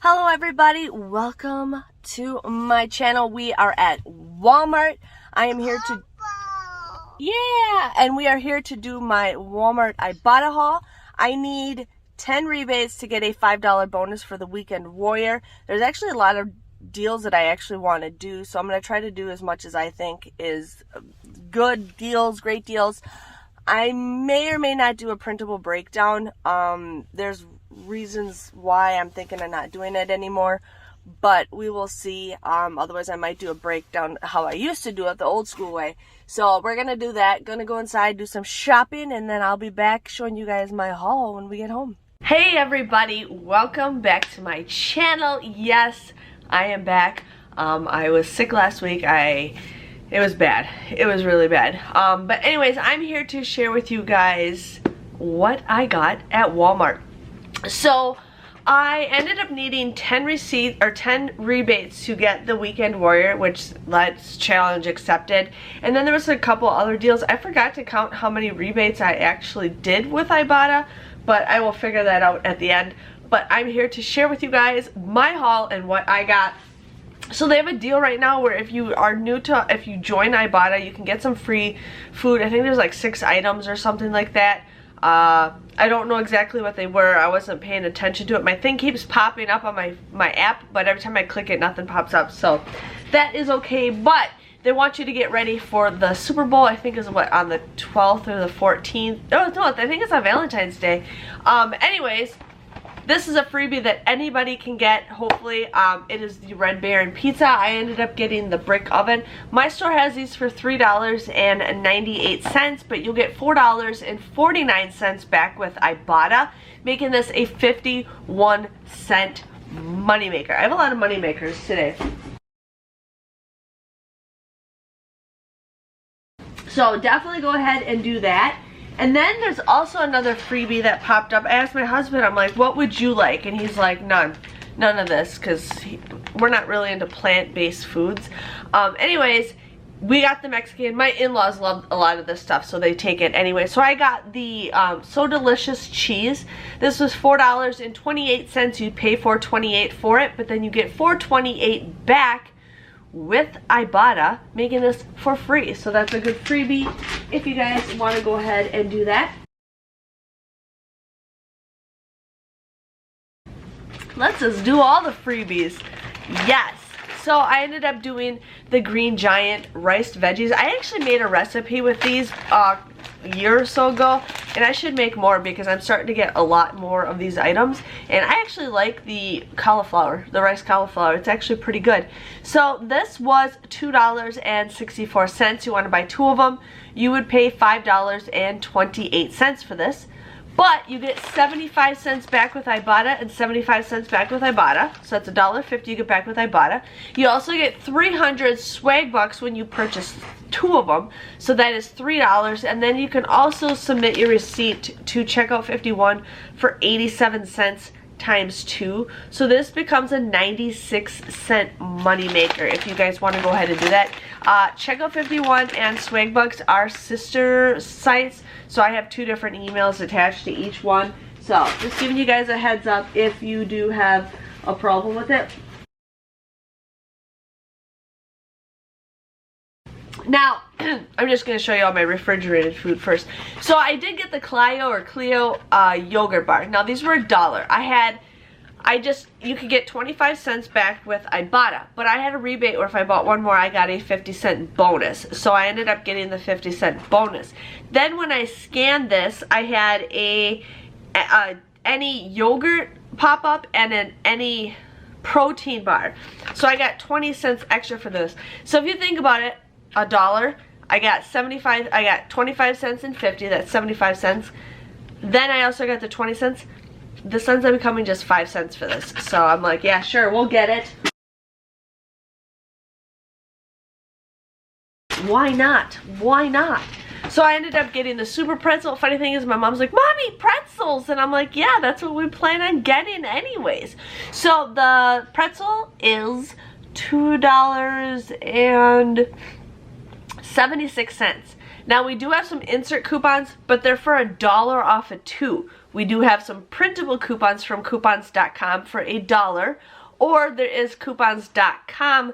Hello everybody, welcome to my channel. We are at Walmart. I am here to, and we are here to do my Walmart Ibotta haul. I need 10 rebates to get a $5 bonus for the Weekend Warrior. There's actually a lot of deals that I actually want to do, so I'm going to try to do as much as I think is good deals, great deals. I may or may not do a printable breakdown. There's reasons why I'm thinking of not doing it anymore, but we will see. Otherwise I might do a breakdown how I used to do it the old school way. So we're gonna do that. Gonna go inside, do some shopping, and then I'll be back showing you guys my haul when we get home. Hey everybody, welcome back to my channel. Yes, I am back. I was sick last week. It was bad. It was really bad. But anyways, I'm here to share with you guys what I got at Walmart. So I ended up needing 10 rebates to get the Weekend Warrior, which that's challenge accepted. And then there was a couple other deals. I forgot to count how many rebates I actually did with Ibotta, but I will figure that out at the end. But I'm here to share with you guys my haul and what I got. So they have a deal right now where if you join Ibotta, you can get some free food. I think there's like 6 items or something like that. I don't know exactly what they were. I wasn't paying attention to it. My thing keeps popping up on my app, but every time I click it, nothing pops up. So that is okay, but they want you to get ready for the Super Bowl. I think is what, on the 12th or the 14th? Oh, no, I think it's on Valentine's Day. Anyways, this is a freebie that anybody can get, hopefully. It is the Red Baron pizza. I ended up getting the brick oven. My store has these for $3.98, but you'll get $4.49 back with Ibotta, making this a 51-cent moneymaker. I have a lot of moneymakers today. So definitely go ahead and do that. And then there's also another freebie that popped up. I asked my husband, I'm like, what would you like? And he's like, none of this, because we're not really into plant-based foods. Anyways, we got the Mexican. My in-laws love a lot of this stuff, so they take it anyway. So I got the So Delicious cheese. This was $4.28. You'd pay $4.28 for it, but then you get $4.28 back with Ibotta, making this for free. So that's a good freebie if you guys want to go ahead and do that. Let's just do all the freebies. Yes. So I ended up doing the Green Giant riced veggies. I actually made a recipe with these a year or so ago, and I should make more because I'm starting to get a lot more of these items. And I actually like the cauliflower, the rice cauliflower. It's actually pretty good. So this was $2.64. You want to buy 2 of them, you would pay $5.28 for this. But you get 75 cents back with Ibotta and 75 cents back with Ibotta. So that's $1.50 you get back with Ibotta. You also get 300 swag bucks when you purchase 2 of them. So that is $3. And then you can also submit your receipt to Checkout 51 for 87 cents times 2. So this becomes a 96-cent moneymaker if you guys want to go ahead and do that. Checkout 51 and Swagbucks are sister sites, so I have 2 different emails attached to each one. So just giving you guys a heads up if you do have a problem with it. Now, I'm just going to show you all my refrigerated food first. So I did get the Clio yogurt bar. Now these were $1. You could get 25 cents back with Ibotta, but I had a rebate where if I bought 1 more, I got a 50-cent bonus. So I ended up getting the 50-cent bonus. Then when I scanned this, I had any yogurt pop up and an any protein bar. So I got 20 cents extra for this. So if you think about it, $1, I got 25 cents and 50, that's 75 cents. Then I also got the 20 cents. This ends up becoming just 5 cents for this. So I'm like, yeah, sure, we'll get it. Why not? Why not? So I ended up getting the super pretzel. Funny thing is, my mom's like, Mommy, pretzels! And I'm like, yeah, that's what we plan on getting anyways. So the pretzel is $2.76. Now we do have some insert coupons, but they're for $1 off of 2. We do have some printable coupons from coupons.com for $1, or there is coupons.com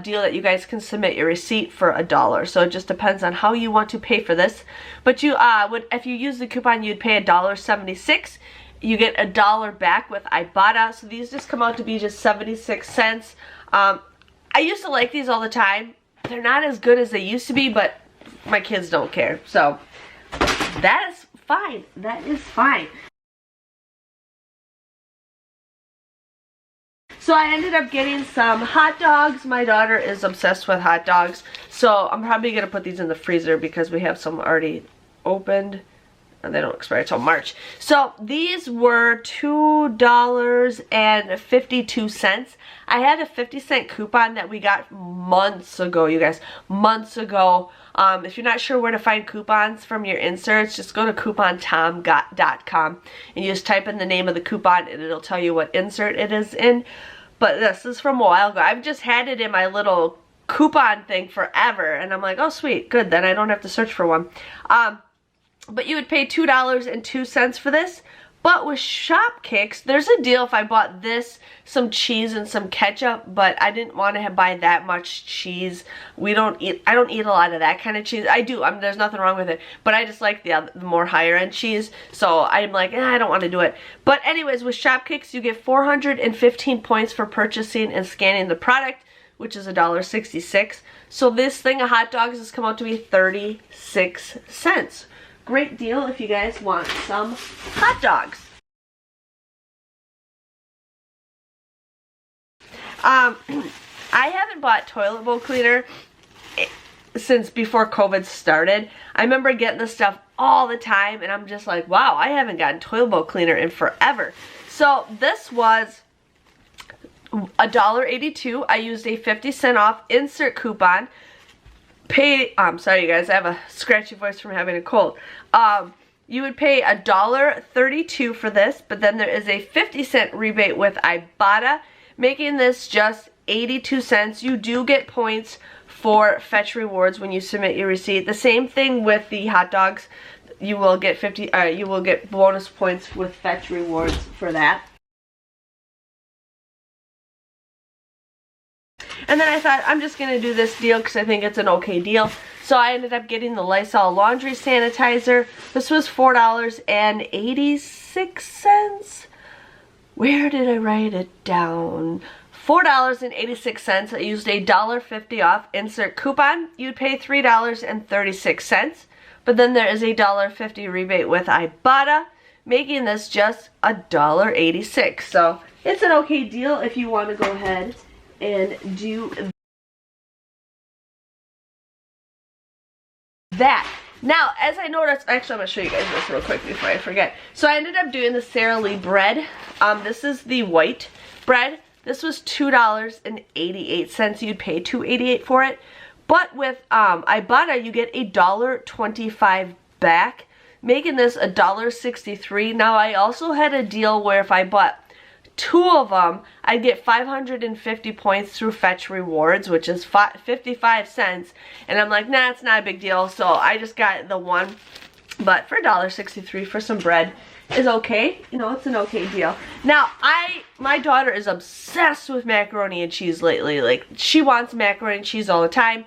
deal that you guys can submit your receipt for $1. So it just depends on how you want to pay for this. But you would, if you use the coupon, you'd pay $1.76. You get $1 back with Ibotta. So these just come out to be just 76 cents. I used to like these all the time. They're not as good as they used to be, but my kids don't care. So that is fine. That is fine. So I ended up getting some hot dogs. My daughter is obsessed with hot dogs. So I'm probably going to put these in the freezer because we have some already opened. And they don't expire until March. So these were $2.52. I had a 50-cent coupon that we got months ago, you guys. Months ago. If you're not sure where to find coupons from your inserts, just go to coupontom.com and you just type in the name of the coupon and it'll tell you what insert it is in. But this is from a while ago. I've just had it in my little coupon thing forever. And I'm like, oh sweet, good. Then I don't have to search for one. But you would pay $2.02 for this. But with Shopkicks, there's a deal if I bought this, some cheese and some ketchup, but I didn't want to buy that much cheese. I don't eat a lot of that kind of cheese. I do, there's nothing wrong with it, but I just like the more higher end cheese, so I'm like, I don't want to do it. But anyways, with Shopkicks, you get 415 points for purchasing and scanning the product, which is $1.66. So this thing of hot dogs has come out to be 36 cents. Great deal if you guys want some hot dogs. I haven't bought toilet bowl cleaner since before COVID started. I remember getting this stuff all the time and I'm just like, wow, I haven't gotten toilet bowl cleaner in forever. So this was $1.82. I used a 50-cent off insert coupon. Sorry you guys, I have a scratchy voice from having a cold. You would pay $1.32 for this, but then there is a 50-cent rebate with Ibotta, making this just 82 cents. You do get points for Fetch Rewards when you submit your receipt. The same thing with the hot dogs. You will get bonus points with Fetch Rewards for that. And then I thought, I'm just going to do this deal because I think it's an okay deal. So I ended up getting the Lysol laundry sanitizer. This was $4.86. Where did I write it down? $4.86. I used a $1.50 off insert coupon. You'd pay $3.36. But then there is a $1.50 rebate with Ibotta, making this just $1.86. So it's an okay deal if you want to go ahead and do that. Now, as I noticed, actually I'm going to show you guys this real quick before I forget. So I ended up doing the Sara Lee bread. This is the white bread. This was $2.88. You'd pay $2.88 for it. But with Ibotta, you get $1.25 back, making this $1.63. Now, I also had a deal where if I bought 2 of them, I'd get 550 points through Fetch Rewards, which is 55 cents. And I'm like, nah, it's not a big deal. So I just got the one. But for $1.63 for some bread is okay. You know, it's an okay deal. Now, my daughter is obsessed with macaroni and cheese lately. Like, she wants macaroni and cheese all the time.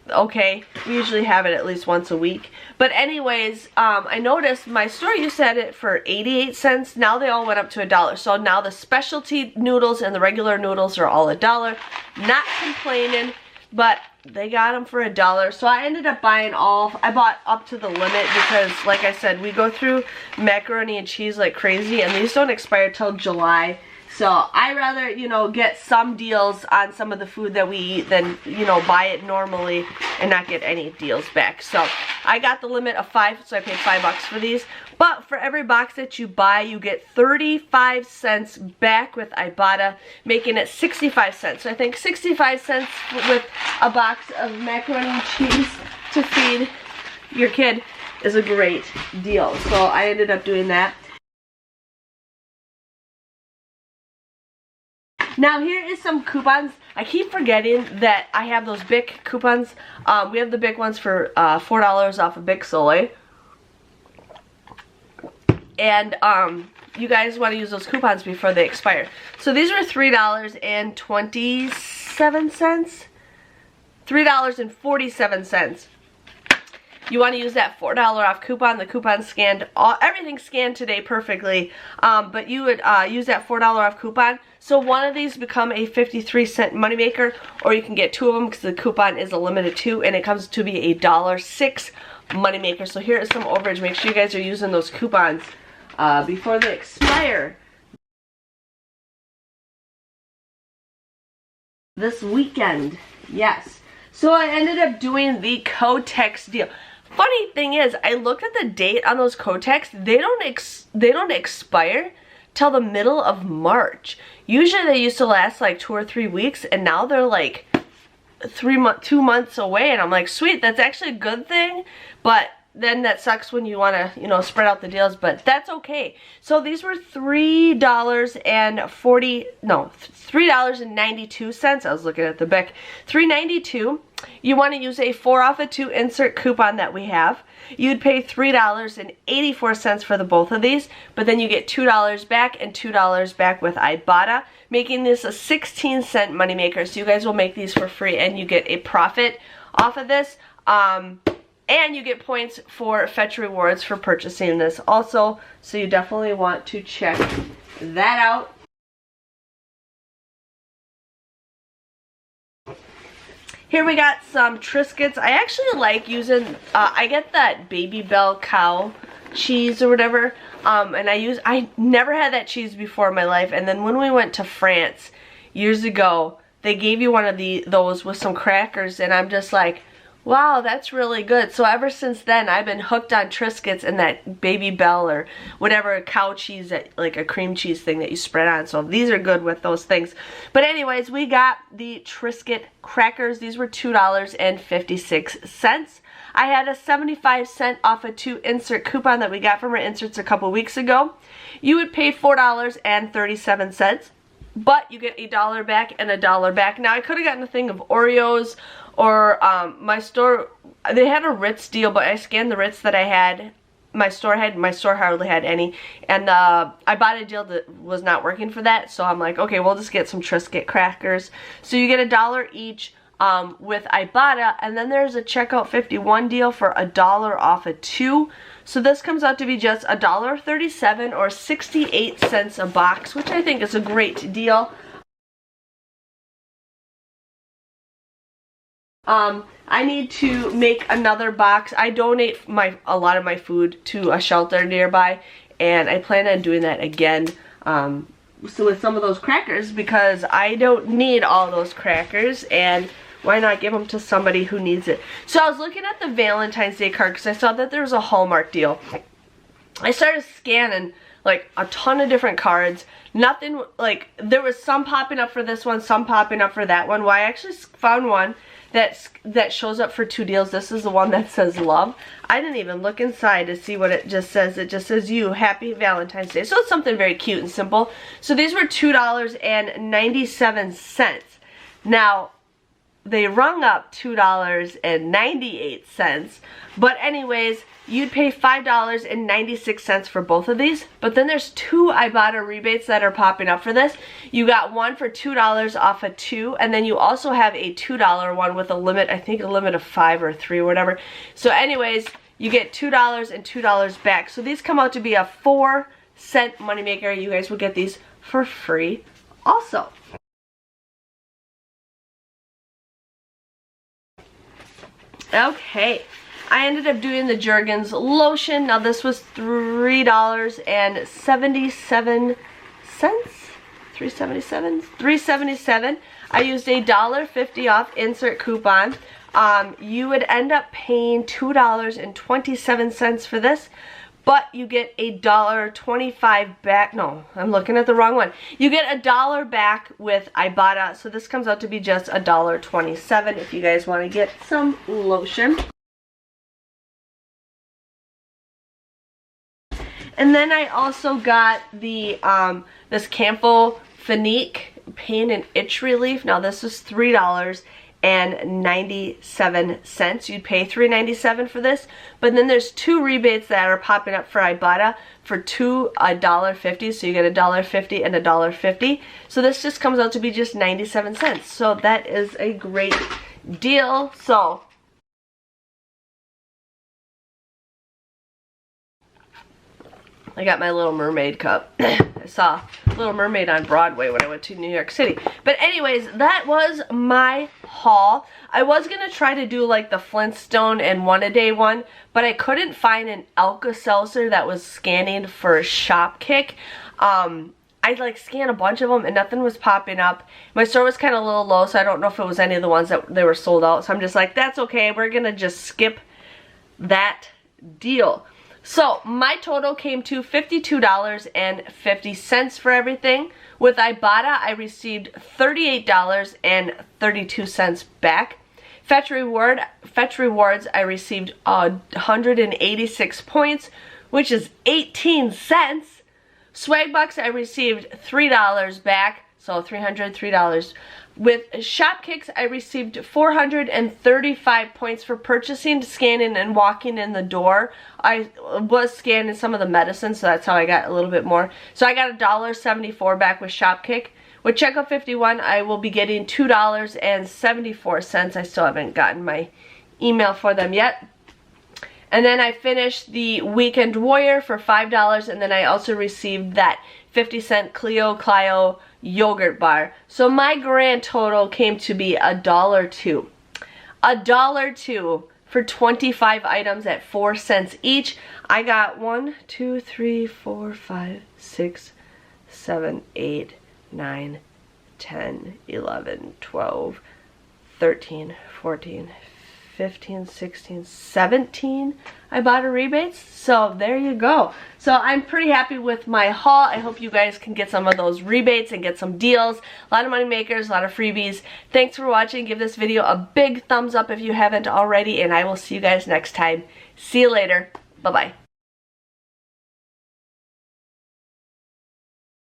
Okay, we usually have it at least once a week. But anyways, I noticed my store used to have it for 88 cents. Now they all went up to $1. So now the specialty noodles and the regular noodles are all $1. Not complaining, but they got them for $1. So I ended up buying I bought up to the limit because, like I said, we go through macaroni and cheese like crazy, and these don't expire till July. So I rather, you know, get some deals on some of the food that we eat than, you know, buy it normally and not get any deals back. So I got the limit of 5, so I paid $5 for these. But for every box that you buy, you get 35 cents back with Ibotta, making it 65 cents. So I think 65 cents with a box of macaroni and cheese to feed your kid is a great deal. So I ended up doing that. Now here is some coupons. I keep forgetting that I have those Bic coupons. We have the Bic ones for $4 off of Bic Soleil. And you guys want to use those coupons before they expire. So these were $3.27. $3.47. You want to use that $4 off coupon. The coupon scanned, everything scanned today perfectly. But you would use that $4 off coupon. So one of these become a 53-cent moneymaker, or you can get two of them because the coupon is a limited 2, and it comes to be a $1.06 moneymaker. So here is some overage. Make sure you guys are using those coupons before they expire this weekend. Yes. So I ended up doing the Kotex deal. Funny thing is, I looked at the date on those Kotex. They don't expire till the middle of March. Usually they used to last like 2 or 3 weeks, and now they're like 2 months away. And I'm like, sweet, that's actually a good thing. But then that sucks when you want to, you know, spread out the deals, but that's okay. So these were $3.92. I was looking at the Bic. $3.92. You want to use a 4 off of 2 insert coupon that we have. You'd pay $3.84 for the both of these, but then you get $2 back and $2 back with Ibotta, making this a 16-cent moneymaker. So you guys will make these for free, and you get a profit off of this. And you get points for Fetch Rewards for purchasing this also. So you definitely want to check that out. Here we got some Triscuits. I actually like using, I get that Baby Bell cow cheese or whatever. And I never had that cheese before in my life. And then when we went to France years ago, they gave you one of those with some crackers. And I'm just like, wow, that's really good. So ever since then, I've been hooked on Triscuits and that Baby Bell or whatever cow cheese, that like a cream cheese thing that you spread on. So these are good with those things. But anyways, we got the Triscuit Crackers. These were $2.56. I had a 75-cent off a 2 insert coupon that we got from our inserts a couple weeks ago. You would pay $4.37. But you get $1 back and $1 back. Now I could have gotten a thing of Oreos, or my store, they had a Ritz deal, but I scanned the Ritz that I had. My store hardly had any, and I bought a deal that was not working for that. So I'm like, okay, we'll just get some Triscuit Crackers. So you get $1 each with Ibotta, and then there's a checkout 51 deal for $1 off of 2. So this comes out to be just $1.37 or 68 cents a box, which I think is a great deal. I need to make another box. I donate a lot of my food to a shelter nearby, and I plan on doing that again. So with some of those crackers, because I don't need all those crackers, and why not give them to somebody who needs it? So I was looking at the Valentine's Day card because I saw that there was a Hallmark deal. I started scanning like a ton of different cards. Nothing, like, there was some popping up for this one, some popping up for that one. Well, I actually found one that shows up for 2 deals. This is the one that says love. I didn't even look inside to see what it just says. It just says you, happy Valentine's Day. So it's something very cute and simple. So these were $2.97. Now, they rung up $2.98. But anyways, you'd pay $5.96 for both of these. But then there's 2 Ibotta rebates that are popping up for this. You got one for $2 off of 2, and then you also have a $2 one with a limit, I think a limit of 5 or 3 or whatever. So anyways, you get $2 and $2 back. So these come out to be a 4-cent moneymaker. You guys will get these for free also. Okay, I ended up doing the Jergens Lotion. Now this was $3.77. $3.77. I used a $1.50 off insert coupon. You would end up paying $2.27 for this, but you get a $1.25 back. No, I'm looking at the wrong one. You get $1 back with Ibotta, so this comes out to be just $1.27 if you guys want to get some lotion. And then I also got the this Campo Finique pain and itch relief. Now this is $3.97. You'd pay $3.97 for this, but then there's 2 rebates that are popping up for Ibotta for $1.50, so you get $1.50 and $1.50. So this just comes out to be just 97 cents. So that is a great deal. So I got my Little Mermaid cup. I saw Little Mermaid on Broadway when I went to New York City. But anyways, that was my haul. I was going to try to do like the Flintstone and one-a-day one, but I couldn't find an Alka-Seltzer that was scanning for Shopkick. I like scanned a bunch of them and nothing was popping up. My store was kind of a little low, so I don't know if it was any of the ones that they were sold out. So I'm just like, that's okay. We're going to just skip that deal. So my total came to $52.50 for everything. With Ibotta, I received $38.32 back. Fetch Rewards, I received 186 points, which is 18 cents. Swag Bucks, I received $3 back, so $303. With Shopkicks, I received 435 points for purchasing, scanning, and walking in the door. I was scanning some of the medicine, so that's how I got a little bit more. So I got $1.74 back with Shopkick. With Checkout 51, I will be getting $2.74. I still haven't gotten my email for them yet. And then I finished the Weekend Warrior for $5, and then I also received that 50-cent Clio yogurt bar. So my grand total came to be $1.02. $1.02 for 25 items at 4 cents each. I got 1, 2, 3, 4, 5, 6, 7, 8, 9, 10, 11, 12, 13, 14, 15, 16, 17 Ibotta rebates. So there you go. So I'm pretty happy with my haul. I hope you guys can get some of those rebates and get some deals. A lot of money makers, a lot of freebies. Thanks for watching. Give this video a big thumbs up if you haven't already, and I will see you guys next time. See you later. Bye-bye.